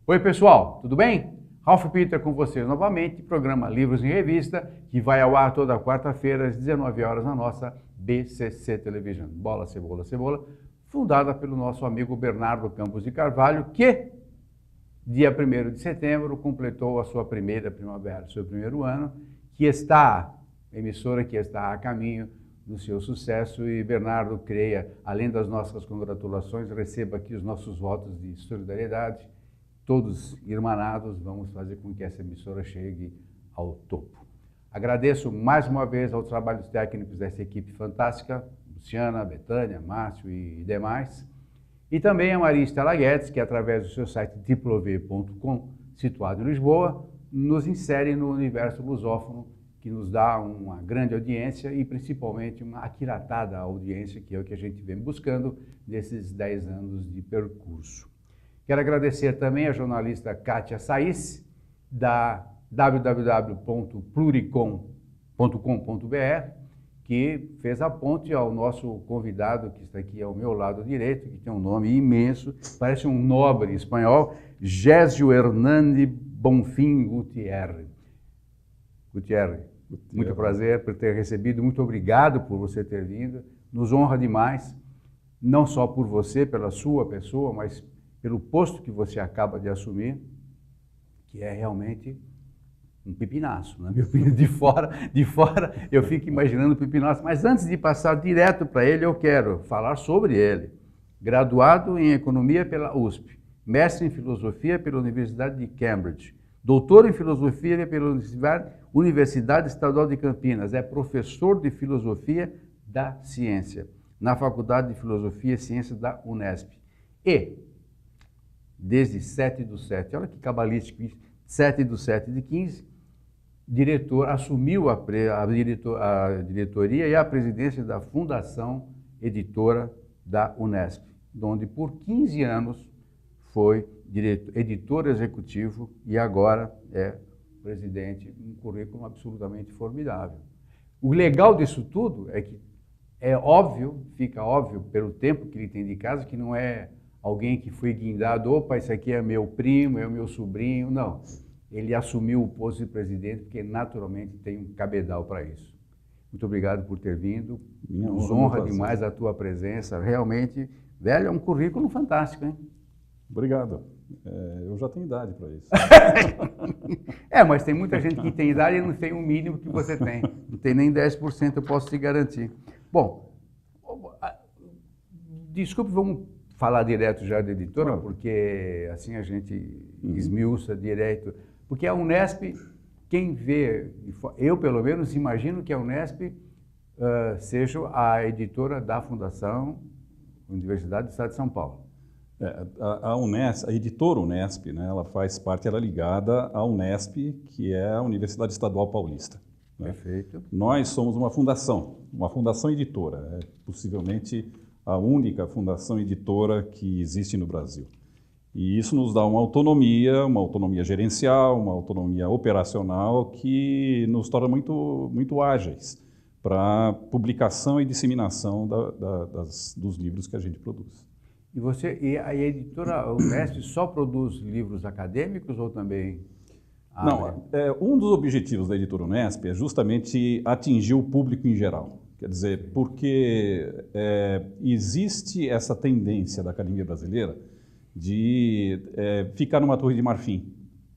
Oi pessoal, tudo bem? Ralph Peter com vocês novamente, programa Livros em Revista, que vai ao ar toda quarta-feira às 19 horas na nossa BCC Television. Bola, cebola, cebola, fundada pelo nosso amigo Bernardo Campos de Carvalho, que dia 1º de setembro completou a sua primeira primavera, seu primeiro ano, emissora que está a caminho do seu sucesso. E Bernardo, creia, além das nossas congratulações, receba aqui os nossos votos de solidariedade. Todos irmanados, vamos fazer com que essa emissora chegue ao topo. Agradeço mais uma vez aos trabalhos técnicos dessa equipe fantástica, Luciana, Betânia, Márcio e demais. E também a Maria Estela Guedes, que através do seu site diplov.com, situado em Lisboa, nos insere no universo lusófono, que nos dá uma grande audiência e principalmente uma aquilatada audiência, que é o que a gente vem buscando nesses 10 anos de percurso. Quero agradecer também a jornalista Kátia Saiz, da www.pluricom.com.br, que fez a ponte ao nosso convidado, que está aqui ao meu lado direito, que tem um nome imenso, parece um nobre espanhol, Gésio Hernande Bonfim Gutierrez. Gutierrez, muito prazer por ter recebido, muito obrigado por você ter vindo, nos honra demais, não só por você, pela sua pessoa, mas pelo posto que você acaba de assumir, que é realmente um pepinaço, na minha opinião. De fora eu fico imaginando o pepinaço, mas antes de passar direto para ele, eu quero falar sobre ele. Graduado em Economia pela USP, mestre em Filosofia pela Universidade de Cambridge, doutor em Filosofia pela Universidade Estadual de Campinas, é professor de Filosofia da Ciência, na Faculdade de Filosofia e Ciências da Unesp. E, desde 7/7, olha que cabalístico isso, 7/7/15, assumiu a diretoria e a presidência da Fundação Editora da Unesp, onde por 15 anos foi editor executivo e agora é presidente, um currículo absolutamente formidável. O legal disso tudo é que é óbvio, fica óbvio pelo tempo que ele tem de casa, que não é alguém que foi guindado, opa, esse aqui é meu primo, é o meu sobrinho, não. Ele assumiu o posto de presidente porque naturalmente tem um cabedal para isso. Muito obrigado por ter vindo, nos honra demais a tua presença, realmente, velho, é um currículo fantástico, hein? Obrigado. Eu já tenho idade para isso. Mas tem muita gente que tem idade e não tem o mínimo que você tem, não tem nem 10%, eu posso te garantir. Bom, desculpe, vamos falar direto já da editora, porque assim a gente esmiuça direto. Porque a Unesp, quem vê, eu pelo menos imagino que a Unesp seja a editora da Fundação Universidade do Estado de São Paulo. A editora Unesp, né, ela faz parte, ela é ligada à Unesp, que é a Universidade Estadual Paulista. Né? Perfeito. Nós somos uma fundação editora, possivelmente a única fundação editora que existe no Brasil. E isso nos dá uma autonomia gerencial, uma autonomia operacional que nos torna muito ágeis para publicação e disseminação dos livros que a gente produz. E a editora Unesp só produz livros acadêmicos ou também... Não, um dos objetivos da editora Unesp é justamente atingir o público em geral. Quer dizer, porque existe essa tendência da academia brasileira de ficar numa torre de marfim,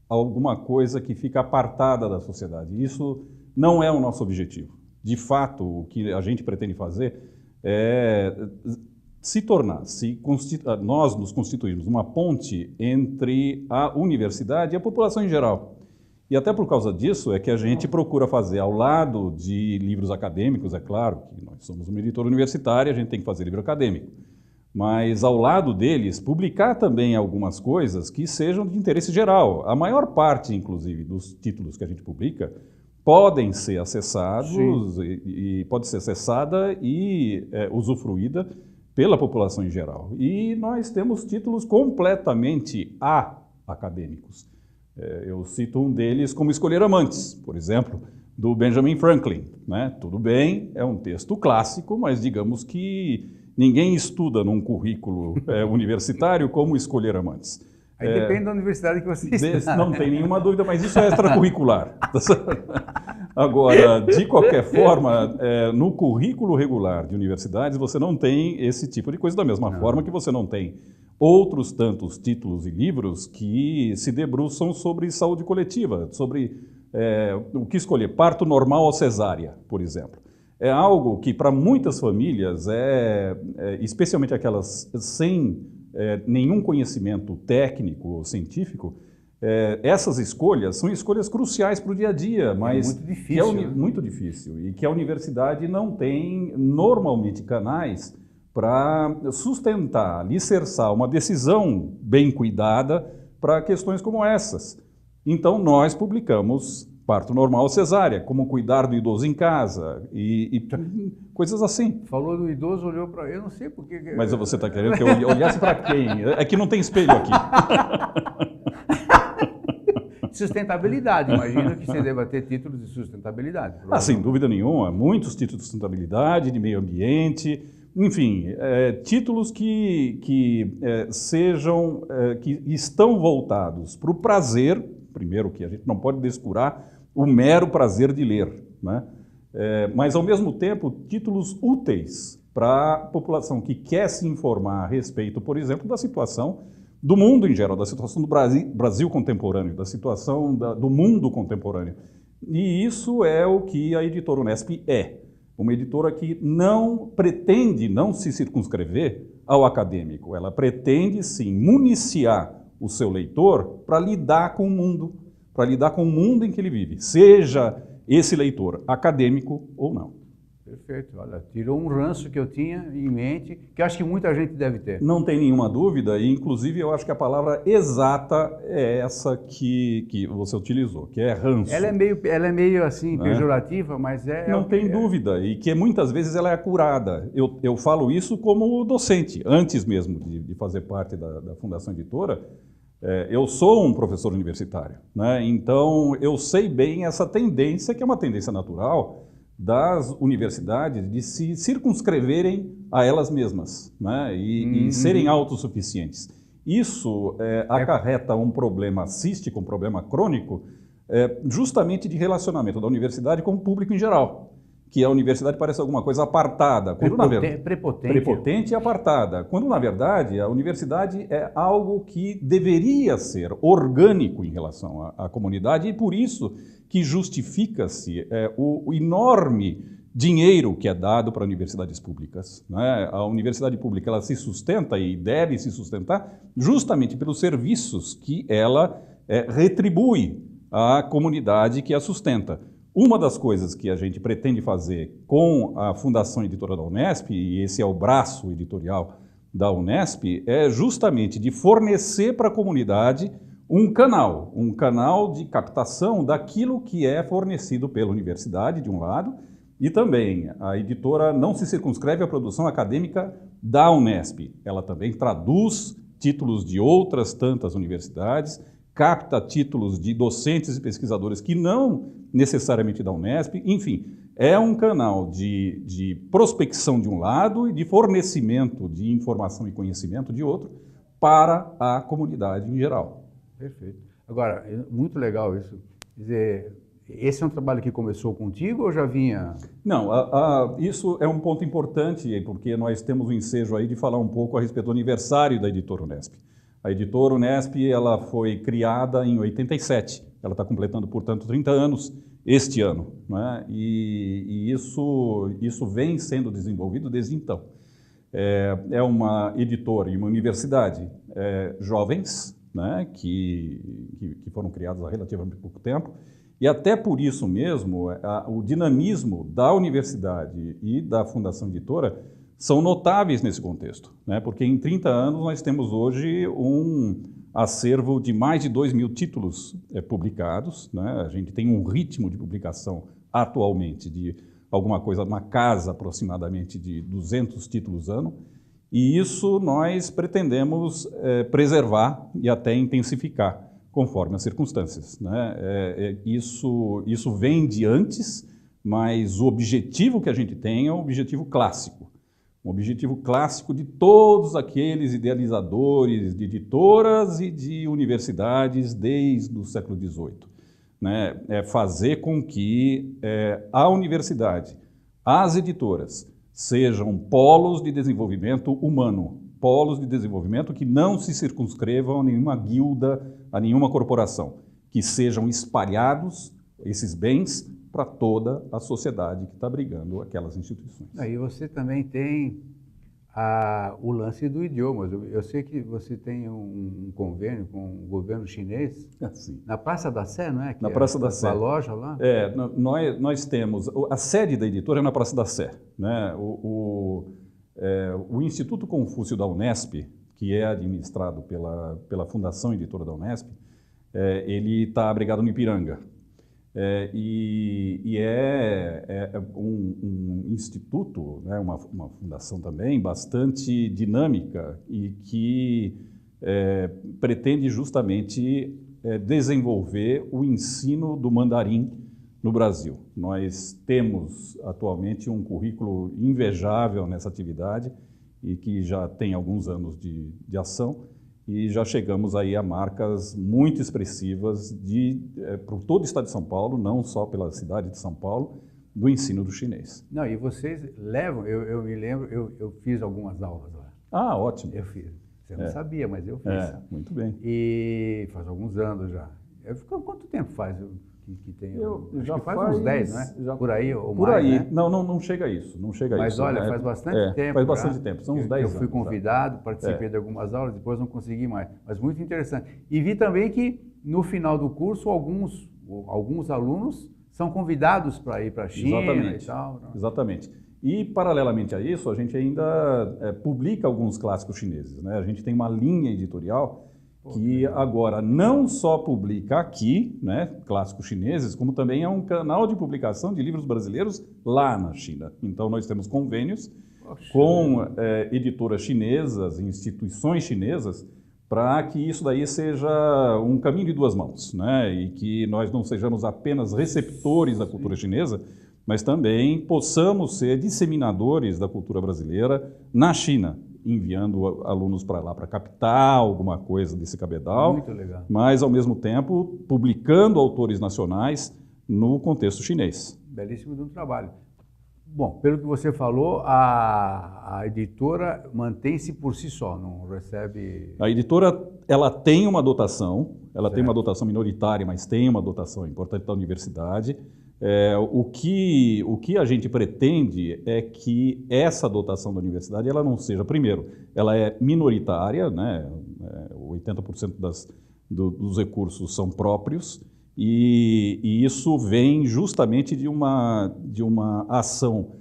alguma coisa que fica apartada da sociedade. Isso não é o nosso objetivo. De fato, o que a gente pretende fazer é nós nos constituirmos uma ponte entre a universidade e a população em geral. E até por causa disso é que a gente procura fazer, ao lado de livros acadêmicos, é claro, que nós somos uma editora universitária, a gente tem que fazer livro acadêmico, mas ao lado deles, publicar também algumas coisas que sejam de interesse geral. A maior parte, inclusive, dos títulos que a gente publica podem ser acessados e pode ser acessada e usufruída pela população em geral. E nós temos títulos completamente acadêmicos. Eu cito um deles como Escolher Amantes, por exemplo, do Benjamin Franklin. Né? Tudo bem, é um texto clássico, mas digamos que ninguém estuda num currículo universitário como Escolher Amantes. Aí depende da universidade que você está. Não tem nenhuma dúvida, mas isso é extracurricular. Agora, de qualquer forma, no currículo regular de universidades, você não tem esse tipo de coisa, da mesma forma que você não tem outros tantos títulos e livros que se debruçam sobre saúde coletiva, sobre o que escolher, parto normal ou cesárea, por exemplo. É algo que para muitas famílias, especialmente aquelas sem nenhum conhecimento técnico ou científico, essas escolhas são escolhas cruciais para o dia a dia, mas muito difícil, muito difícil, e que a universidade não tem normalmente canais para sustentar, alicerçar uma decisão bem cuidada para questões como essas. Então nós publicamos parto normal ou cesárea, como cuidar do idoso em casa e coisas assim. Falou do idoso, olhou para... Eu não sei porque... Mas você está querendo que eu olhasse para quem? É que não tem espelho aqui. Sustentabilidade, imagino que você deva ter títulos de sustentabilidade. Sem dúvida nenhuma, muitos títulos de sustentabilidade, de meio ambiente, enfim, títulos que estão voltados para o prazer, primeiro que a gente não pode descurar o mero prazer de ler, né? Mas ao mesmo tempo títulos úteis para a população que quer se informar a respeito, por exemplo, da situação do mundo em geral, da situação do Brasil contemporâneo, da situação do mundo contemporâneo. E isso é o que a editora Unesp é. Uma editora que não pretende não se circunscrever ao acadêmico. Ela pretende, sim, municiar o seu leitor para lidar com o mundo, em que ele vive, seja esse leitor acadêmico ou não. Perfeito, olha, tirou um ranço que eu tinha em mente, que acho que muita gente deve ter. Não tem nenhuma dúvida, e inclusive eu acho que a palavra exata é essa que você utilizou, que é ranço. Ela é meio assim, pejorativa, mas Não tem dúvida, e que muitas vezes ela é acurada. Eu falo isso como docente, antes mesmo de fazer parte da Fundação Editora. Eu sou um professor universitário, né? Então eu sei bem essa tendência, que é uma tendência natural das universidades de se circunscreverem a elas mesmas, né? E serem autossuficientes. Isso acarreta um problema cístico, um problema crônico, justamente de relacionamento da universidade com o público em geral. Que a universidade parece alguma coisa apartada. Prepotente e apartada. Quando, na verdade, a universidade é algo que deveria ser orgânico em relação à comunidade e, por isso, que justifica-se o enorme dinheiro que é dado para universidades públicas, né? A universidade pública ela se sustenta e deve se sustentar justamente pelos serviços que ela retribui à comunidade que a sustenta. Uma das coisas que a gente pretende fazer com a Fundação Editora da Unesp, e esse é o braço editorial da Unesp, é justamente de fornecer para a comunidade um canal de captação daquilo que é fornecido pela universidade, de um lado, e também a editora não se circunscreve à produção acadêmica da Unesp. Ela também traduz títulos de outras tantas universidades, capta títulos de docentes e pesquisadores que não necessariamente da Unesp, enfim, é um canal de prospecção de um lado e de fornecimento de informação e conhecimento de outro para a comunidade em geral. Perfeito. Agora, muito legal isso. Quer dizer, esse é um trabalho que começou contigo ou já vinha? Não, isso é um ponto importante, porque nós temos o ensejo aí de falar um pouco a respeito do aniversário da Editora Unesp. A Editora Unesp ela foi criada em 87, ela está completando, portanto, 30 anos este ano, né? E isso vem sendo desenvolvido desde então. É uma editora e uma universidade jovens, né? que foram criados há relativamente pouco tempo, e até por isso mesmo o dinamismo da universidade e da Fundação Editora são notáveis nesse contexto, né? Porque em 30 anos nós temos hoje um acervo de mais de 2.000 títulos publicados, né? A gente tem um ritmo de publicação atualmente de alguma coisa, uma casa aproximadamente de 200 títulos ano, e isso nós pretendemos preservar e até intensificar conforme as circunstâncias, né? Isso vem de antes, mas o objetivo que a gente tem é um objetivo clássico. Um objetivo clássico de todos aqueles idealizadores de editoras e de universidades desde o século XVIII. Né? É fazer com que a universidade, as editoras, sejam polos de desenvolvimento humano, polos de desenvolvimento que não se circunscrevam a nenhuma guilda, a nenhuma corporação, que sejam espalhados esses bens para toda a sociedade que está abrigando aquelas instituições. Aí você também tem o lance do idioma. Eu sei que você tem um convênio com o governo chinês, na Praça da Sé, não é? Que na Praça da Sé. A loja lá? Nós temos, a sede da editora é na Praça da Sé. Né? O Instituto Confúcio da Unesp, que é administrado pela Fundação Editora da Unesp, ele está abrigado no Ipiranga. E é um instituto, né, uma fundação também bastante dinâmica e que pretende justamente desenvolver o ensino do mandarim no Brasil. Nós temos atualmente um currículo invejável nessa atividade e que já tem alguns anos de ação. E já chegamos aí a marcas muito expressivas por todo o estado de São Paulo, não só pela cidade de São Paulo, do ensino do chinês. Não, e vocês levam, eu me lembro, eu fiz algumas aulas lá. Ah, ótimo. Eu fiz. Você não sabia, mas eu fiz. Muito bem. E faz alguns anos já. Quanto tempo faz que tem? Já faz uns 10, né? Já, por aí ou por mais, aí. Né? Não chega a isso. Não chega mas isso, olha, né? faz bastante tempo. Faz bastante tempo, são uns 10 anos. Eu fui convidado, participei de algumas aulas, depois não consegui mais. Mas muito interessante. E vi também que no final do curso alguns alunos são convidados para ir para a China e tal. Não? Exatamente. E, paralelamente a isso, a gente ainda publica alguns clássicos chineses. Né? A gente tem uma linha editorial que agora não só publica aqui, né, clássicos chineses, como também é um canal de publicação de livros brasileiros lá na China. Então, nós temos convênios com editoras chinesas, instituições chinesas, para que isso daí seja um caminho de duas mãos, né? E que nós não sejamos apenas receptores da cultura chinesa, mas também possamos ser disseminadores da cultura brasileira na China, enviando alunos para lá para captar alguma coisa desse cabedal, muito legal. Mas, ao mesmo tempo, publicando autores nacionais no contexto chinês. Belíssimo de um trabalho. Bom, pelo que você falou, a editora mantém-se por si só, não recebe... A editora, ela tem uma dotação, tem uma dotação minoritária, mas tem uma dotação importante da universidade. O que a gente pretende é que essa dotação da universidade ela não seja, primeiro, ela é minoritária, né? 80% dos recursos são próprios, e isso vem justamente de uma ação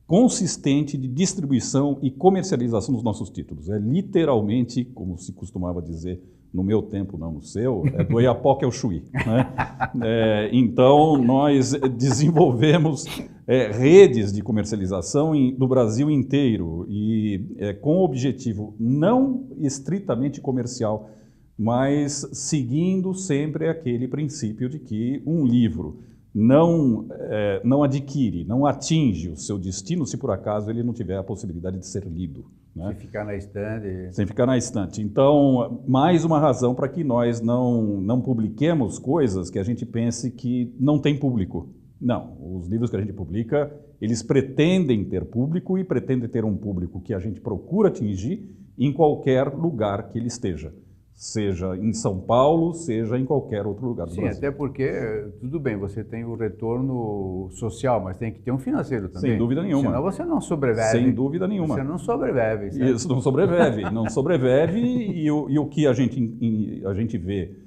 consistente de distribuição e comercialização dos nossos títulos. É literalmente, como se costumava dizer no meu tempo, não no seu, do Oiapoque ao Chuí. Né? Então, nós desenvolvemos redes de comercialização do Brasil inteiro e com o objetivo não estritamente comercial, mas seguindo sempre aquele princípio de que um livro não adquire, não atinge o seu destino se por acaso ele não tiver a possibilidade de ser lido. Né? Sem ficar na estante. Sem ficar na estante. Então, mais uma razão para que nós não publiquemos coisas que a gente pense que não tem público. Não, os livros que a gente publica, eles pretendem ter público e pretendem ter um público que a gente procura atingir em qualquer lugar que ele esteja. Seja em São Paulo, seja em qualquer outro lugar do Brasil. Sim, até porque, tudo bem, você tem o retorno social, mas tem que ter um financeiro também. Sem dúvida nenhuma. Senão você não sobrevive. Sem dúvida nenhuma. Você não sobrevive. Certo? Isso, não sobrevive. Não sobrevive e o que a gente vê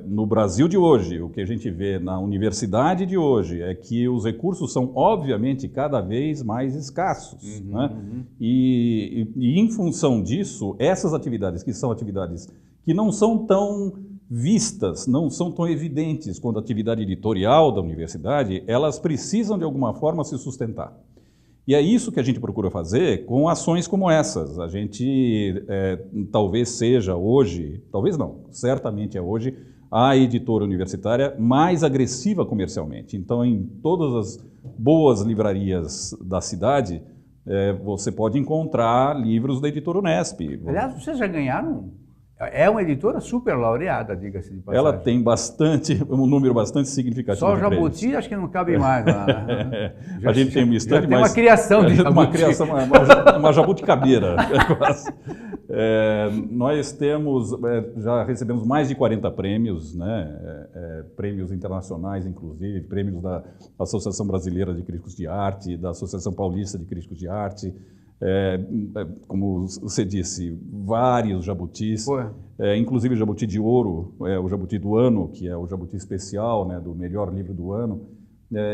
no Brasil de hoje, o que a gente vê na universidade de hoje, é que os recursos são, obviamente, cada vez mais escassos. Né? E em função disso, essas atividades, que são atividades que não são tão vistas, não são tão evidentes quanto a atividade editorial da universidade, elas precisam, de alguma forma, se sustentar. E é isso que a gente procura fazer com ações como essas. A gente talvez seja hoje, talvez não, certamente é hoje, a editora universitária mais agressiva comercialmente. Então, em todas as boas livrarias da cidade, você pode encontrar livros da editora Unesp. Aliás, vocês já ganharam? É uma editora super laureada, diga-se de passagem. Ela tem um número bastante significativo. Só de Jabuti prêmios. acho que não cabe mais lá, né? A gente tem um estande, tem uma criação de Jabuti. Uma criação, uma jabuticabeira. Nós temos, já recebemos mais de 40 prêmios, né? Prêmios internacionais, inclusive, prêmios da Associação Brasileira de Críticos de Arte, da Associação Paulista de Críticos de Arte. Como você disse, vários jabutis, inclusive o jabuti de ouro, o jabuti do ano, que é o jabuti especial, né, do melhor livro do ano.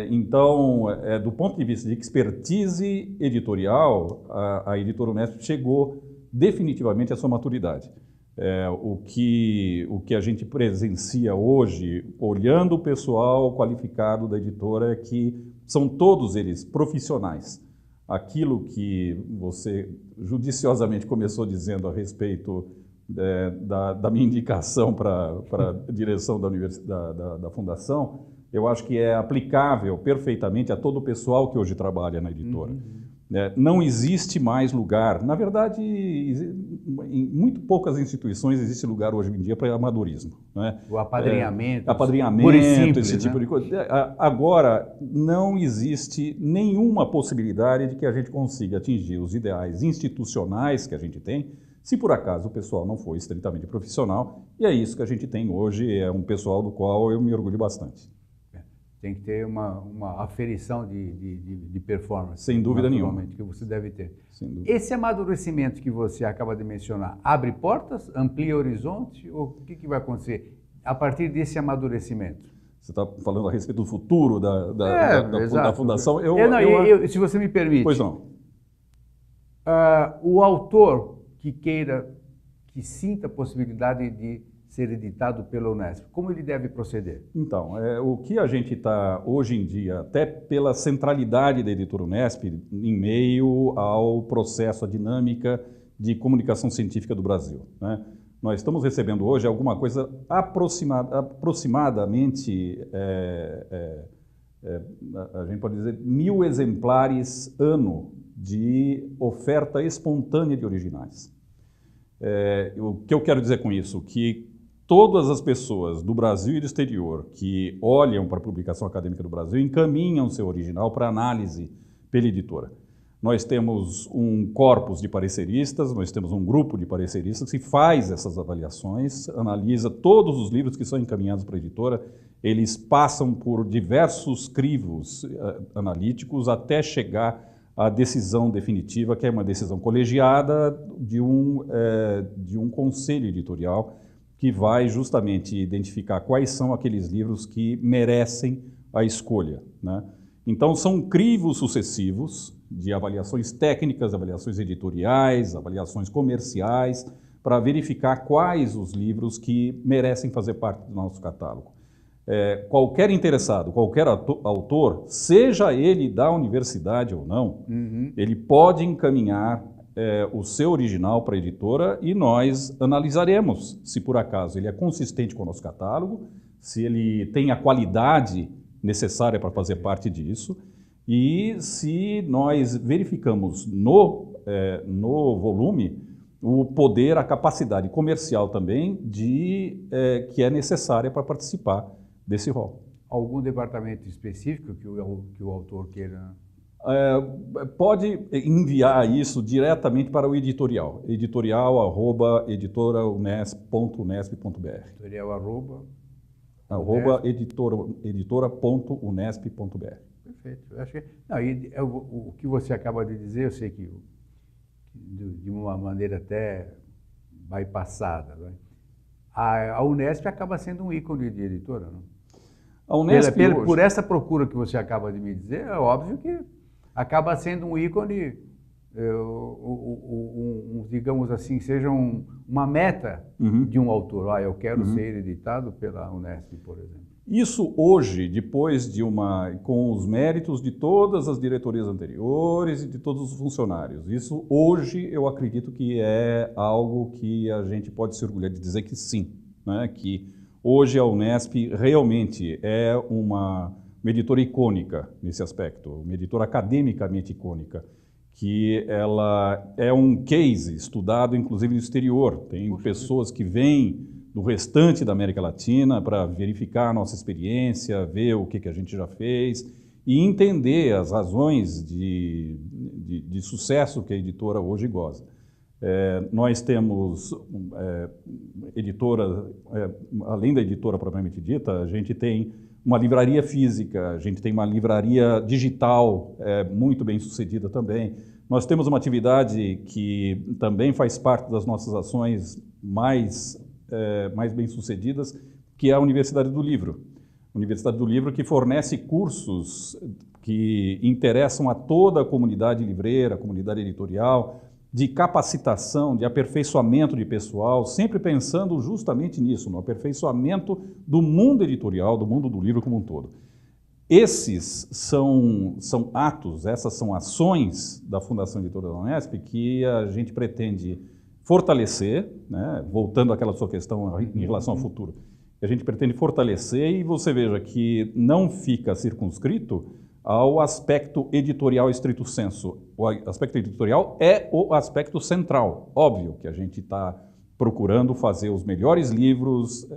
Então, do ponto de vista de expertise editorial, a editora Unesp chegou definitivamente à sua maturidade. O que a gente presencia hoje, olhando o pessoal qualificado da editora, é que são todos eles profissionais. Aquilo que você judiciosamente começou dizendo a respeito da minha indicação para a direção da Fundação, eu acho que é aplicável perfeitamente a todo o pessoal que hoje trabalha na editora. Não existe mais lugar, na verdade, em muito poucas instituições existe lugar hoje em dia para amadorismo. Né? O apadrinhamento. Simples, esse tipo de coisa. Agora, não existe nenhuma possibilidade de que a gente consiga atingir os ideais institucionais que a gente tem, se por acaso o pessoal não for estritamente profissional, e é isso que a gente tem hoje, é um pessoal do qual eu me orgulho bastante. Tem que ter uma aferição de performance. Sem dúvida nenhuma. Que você deve ter. Sem dúvida. Esse amadurecimento que você acaba de mencionar, abre portas, amplia horizonte, ou o que vai acontecer a partir desse amadurecimento? Você está falando a respeito do futuro da Fundação? Se você me permite. Pois não. O autor que sinta a possibilidade de ser editado pela Unesp, como ele deve proceder? Então, o que a gente está hoje em dia, até pela centralidade da editora Unesp, em meio ao processo, a dinâmica de comunicação científica do Brasil, né? Nós estamos recebendo hoje alguma coisa aproximadamente, a gente pode dizer, 1000 exemplares ano de oferta espontânea de originais. O que eu quero dizer com isso? Que todas as pessoas do Brasil e do exterior que olham para a publicação acadêmica do Brasil encaminham seu original para análise pela editora. Nós temos um corpus de pareceristas, nós temos um grupo de pareceristas que faz essas avaliações, analisa todos os livros que são encaminhados para a editora, eles passam por diversos crivos analíticos até chegar à decisão definitiva, que é uma decisão colegiada de um conselho editorial, que vai justamente identificar quais são aqueles livros que merecem a escolha, né? Então, são crivos sucessivos de avaliações técnicas, avaliações editoriais, avaliações comerciais, para verificar quais os livros que merecem fazer parte do nosso catálogo. Qualquer interessado, qualquer autor, seja ele da universidade ou não, ele pode encaminhar o seu original para a editora e nós analisaremos se por acaso ele é consistente com o nosso catálogo, se ele tem a qualidade necessária para fazer parte disso e se nós verificamos no volume o poder, a capacidade comercial também que é necessária para participar desse rol. Algum departamento específico que o autor queira? Pode enviar isso diretamente para o editorial, editorial@editoraunesp.unesp.br. editora.unesp.br. Perfeito. Eu acho que, o que você acaba de dizer, eu sei que de uma maneira até bypassada, né? A Unesp acaba sendo um ícone de editora, não? A Unesp por essa procura que você acaba de me dizer, é óbvio que acaba sendo um ícone, digamos assim, seja uma meta de um autor. Eu quero ser editado pela Unesp, por exemplo. Isso hoje, depois com os méritos de todas as diretorias anteriores e de todos os funcionários, isso hoje eu acredito que é algo que a gente pode se orgulhar de dizer que sim, né? Que hoje a Unesp realmente é uma editora icônica nesse aspecto, uma editora academicamente icônica, que ela é um case estudado, inclusive, no exterior. Tem pessoas que vêm do restante da América Latina para verificar a nossa experiência, ver o que a gente já fez e entender as razões de sucesso que a editora hoje goza. Nós temos editora, além da editora propriamente dita, a gente tem uma livraria física, a gente tem uma livraria digital muito bem sucedida também. Nós temos uma atividade que também faz parte das nossas ações mais bem sucedidas, que é a Universidade do Livro. Universidade do Livro que fornece cursos que interessam a toda a comunidade livreira, a comunidade editorial, de capacitação, de aperfeiçoamento de pessoal, sempre pensando justamente nisso, no aperfeiçoamento do mundo editorial, do mundo do livro como um todo. Esses são atos, essas são ações da Fundação Editora da Unesp que a gente pretende fortalecer, né, voltando àquela sua questão em relação ao futuro, a gente pretende fortalecer e você veja que não fica circunscrito ao aspecto editorial estrito sensu. O aspecto editorial é o aspecto central. Óbvio que a gente está procurando fazer os melhores livros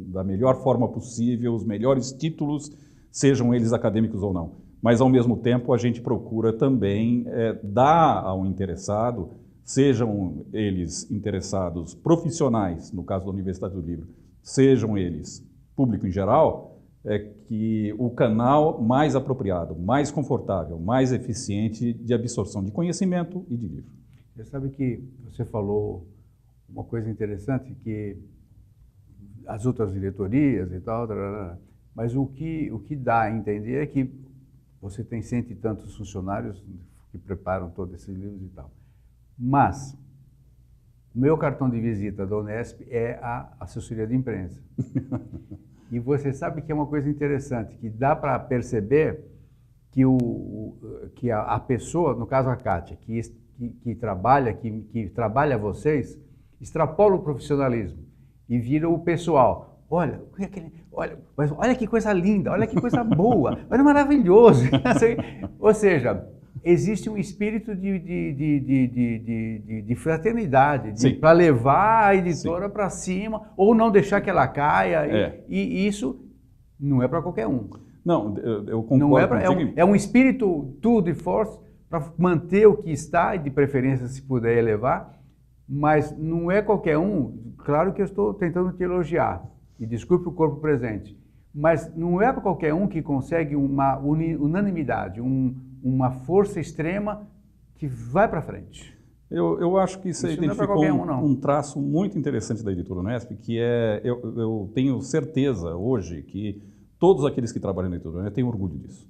da melhor forma possível, os melhores títulos, sejam eles acadêmicos ou não. Mas, ao mesmo tempo, a gente procura também dar ao interessado, sejam eles interessados profissionais, no caso da Universidade do Livro, sejam eles público em geral, que o canal mais apropriado, mais confortável, mais eficiente de absorção de conhecimento e de livro. Você sabe que você falou uma coisa interessante, que as outras diretorias e tal, mas o que dá a entender é que você tem cento e tantos funcionários que preparam todos esses livros e tal. Mas o meu cartão de visita da Unesp é a assessoria de imprensa. E você sabe que é uma coisa interessante, que dá para perceber que a pessoa, no caso a Kátia, que trabalha vocês, extrapola o profissionalismo e vira o pessoal. Olha que coisa linda, olha que coisa boa, olha maravilhoso. Ou seja, existe um espírito de fraternidade, para levar a editora para cima, ou não deixar que ela caia, e isso não é para qualquer um. Não, eu concordo contigo. É um espírito tour de force para manter o que está, e de preferência se puder elevar, mas não é qualquer um. Claro que eu estou tentando te elogiar, e desculpe o corpo presente, mas não é para qualquer um que consegue uma unanimidade, uma força extrema que vai para frente. Eu acho que você identificou um traço muito interessante da Editora Unesp, que eu tenho certeza hoje que todos aqueles que trabalham na Editora Unesp têm orgulho disso.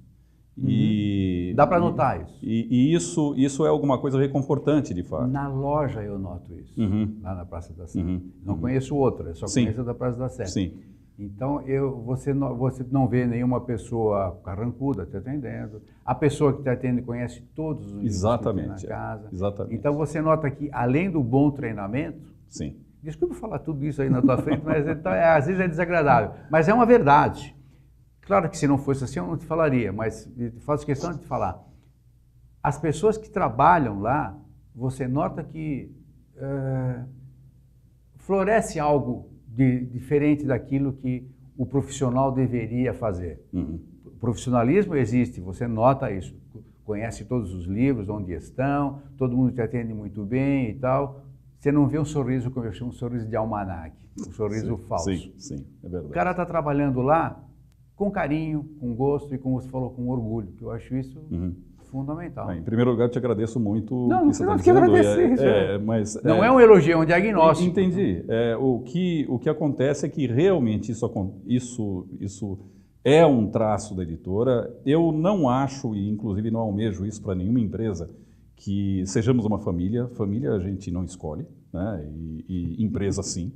Dá para notar isso. E isso é alguma coisa reconfortante, de fato. Na loja eu noto isso, lá na Praça da Sé. Não conheço outra, eu só conheço a da Praça da Sé. Sim. Então, você não vê nenhuma pessoa carrancuda te atendendo. A pessoa que te atende conhece todos os livros que tem na casa. Exatamente. Então, você nota que, além do bom treinamento... Sim. Desculpa falar tudo isso aí na tua frente, mas às vezes é desagradável. Mas é uma verdade. Claro que se não fosse assim, eu não te falaria, mas faço questão de te falar. As pessoas que trabalham lá, você nota que floresce algo diferente daquilo que o profissional deveria fazer. O profissionalismo existe, você nota isso, conhece todos os livros, onde estão, todo mundo te atende muito bem e tal. Você não vê um sorriso, como eu chamo, um sorriso de almanaque, um sorriso falso. Sim, é verdade. O cara está trabalhando lá com carinho, com gosto e, como você falou, com orgulho, que eu acho isso fundamental. Em primeiro lugar, eu te agradeço muito. Não tem que agradecer. Mas, não é um elogio, é um diagnóstico. Entendi. O que acontece é que realmente isso é um traço da editora. Eu não acho, e inclusive não almejo isso para nenhuma empresa, que sejamos uma família. Família a gente não escolhe, né? E empresa sim.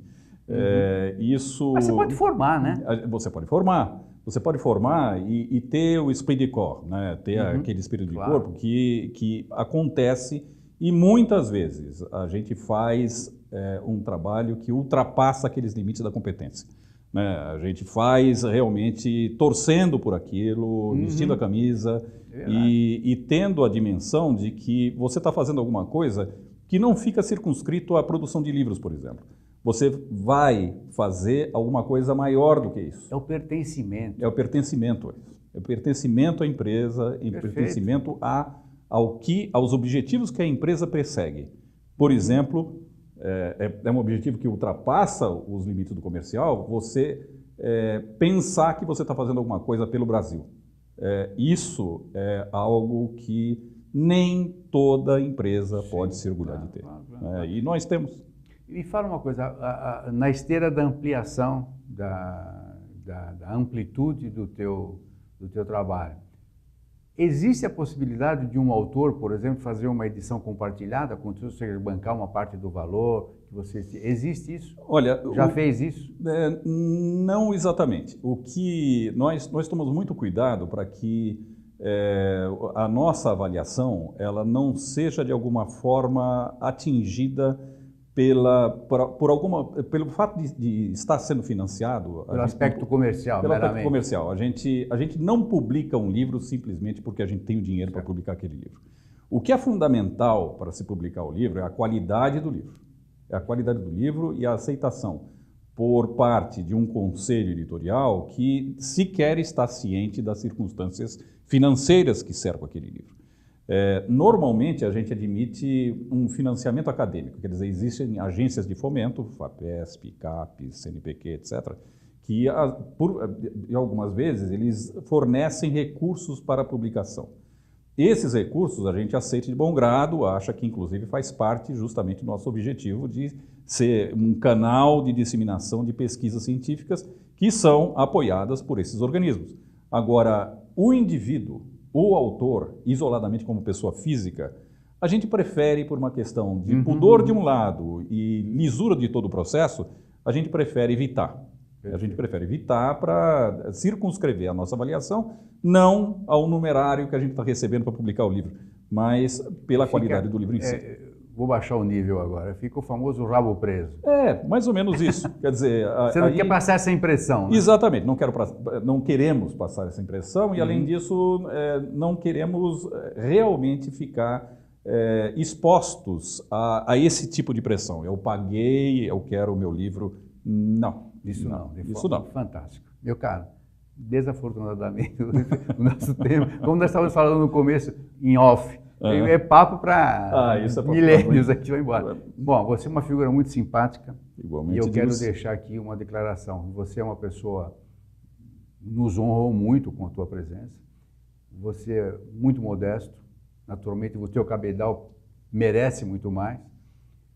Mas você pode formar, né? Você pode formar. Você pode formar e ter o esprit de corps, né? Ter aquele espírito de corpo que acontece, e muitas vezes a gente faz um trabalho que ultrapassa aqueles limites da competência. né? A gente faz realmente torcendo por aquilo, vestindo a camisa e tendo a dimensão de que você está fazendo alguma coisa que não fica circunscrito à produção de livros, por exemplo. Você vai fazer alguma coisa maior do que isso. É o pertencimento. É o pertencimento a isso. É o pertencimento à empresa, é o pertencimento aos objetivos que a empresa persegue. Por exemplo, é um objetivo que ultrapassa os limites do comercial, você pensar que você está fazendo alguma coisa pelo Brasil. Isso é algo que nem toda empresa pode se orgulhar de ter. E nós temos. Me fala uma coisa, na esteira da ampliação, da amplitude do teu trabalho, existe a possibilidade de um autor, por exemplo, fazer uma edição compartilhada, com você bancar uma parte do valor? Existe isso? Olha, já fez isso? Não exatamente. O que nós tomamos muito cuidado para que a nossa avaliação ela não seja de alguma forma atingida pelo fato de estar sendo financiado. Pelo aspecto comercial, pelo aspecto comercial. A gente não publica um livro simplesmente porque a gente tem o dinheiro para publicar aquele livro. O que é fundamental para se publicar o livro é a qualidade do livro. É a qualidade do livro e a aceitação por parte de um conselho editorial que sequer está ciente das circunstâncias financeiras que cercam aquele livro. Normalmente a gente admite um financiamento acadêmico, quer dizer, existem agências de fomento, FAPESP, CAPES, CNPq, etc., que algumas vezes eles fornecem recursos para a publicação. Esses recursos a gente aceita de bom grado, acha que inclusive faz parte justamente do nosso objetivo de ser um canal de disseminação de pesquisas científicas que são apoiadas por esses organismos. Agora, o indivíduo, o autor, isoladamente como pessoa física, a gente prefere, por uma questão de pudor de um lado e lisura de todo o processo, a gente prefere evitar. A gente prefere evitar para circunscrever a nossa avaliação, não ao numerário que a gente está recebendo para publicar o livro, mas pela qualidade do livro em si. Vou baixar o nível agora, fica o famoso rabo preso. Mais ou menos isso. Quer dizer, você não quer passar essa impressão, né? Exatamente, não queremos passar essa impressão e, além disso, não queremos realmente ficar expostos a esse tipo de pressão. Eu paguei, eu quero o meu livro. Não. Isso não. Fantástico. Meu caro, desafortunadamente, o nosso tema, como nós estávamos falando no começo, em off, é papo para milênios, a gente vai embora. Bom, você é uma figura muito simpática. Igualmente. E eu quero deixar aqui uma declaração. Você é uma pessoa, nos honrou muito com a tua presença. Você é muito modesto. Naturalmente, o teu cabedal merece muito mais.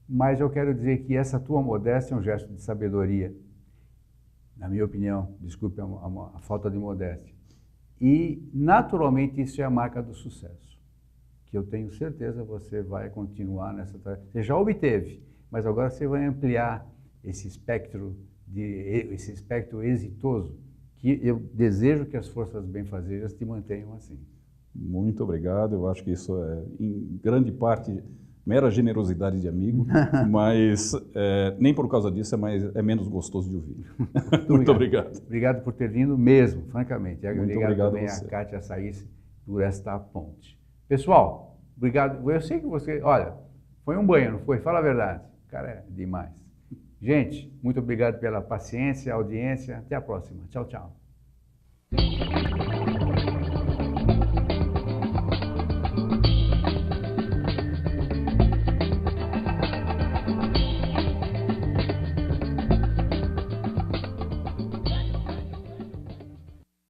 Mas eu quero dizer que essa tua modéstia é um gesto de sabedoria. Na minha opinião, desculpe a falta de modéstia. E, naturalmente, isso é a marca do sucesso, que eu tenho certeza você vai continuar nessa tarefa. Você já obteve, mas agora você vai ampliar esse espectro exitoso, que eu desejo que as forças benfazejas te mantenham assim. Muito obrigado, eu acho que isso é, em grande parte, mera generosidade de amigo, mas nem por causa disso é menos gostoso de ouvir. Muito obrigado. Obrigado por ter vindo mesmo, francamente. Muito obrigado também a Kátia Saíce por esta ponte. Pessoal, obrigado. Eu sei que você, olha, foi um banho, não foi? Fala a verdade. Cara, é demais. Gente, muito obrigado pela paciência, audiência. Até a próxima. Tchau, tchau.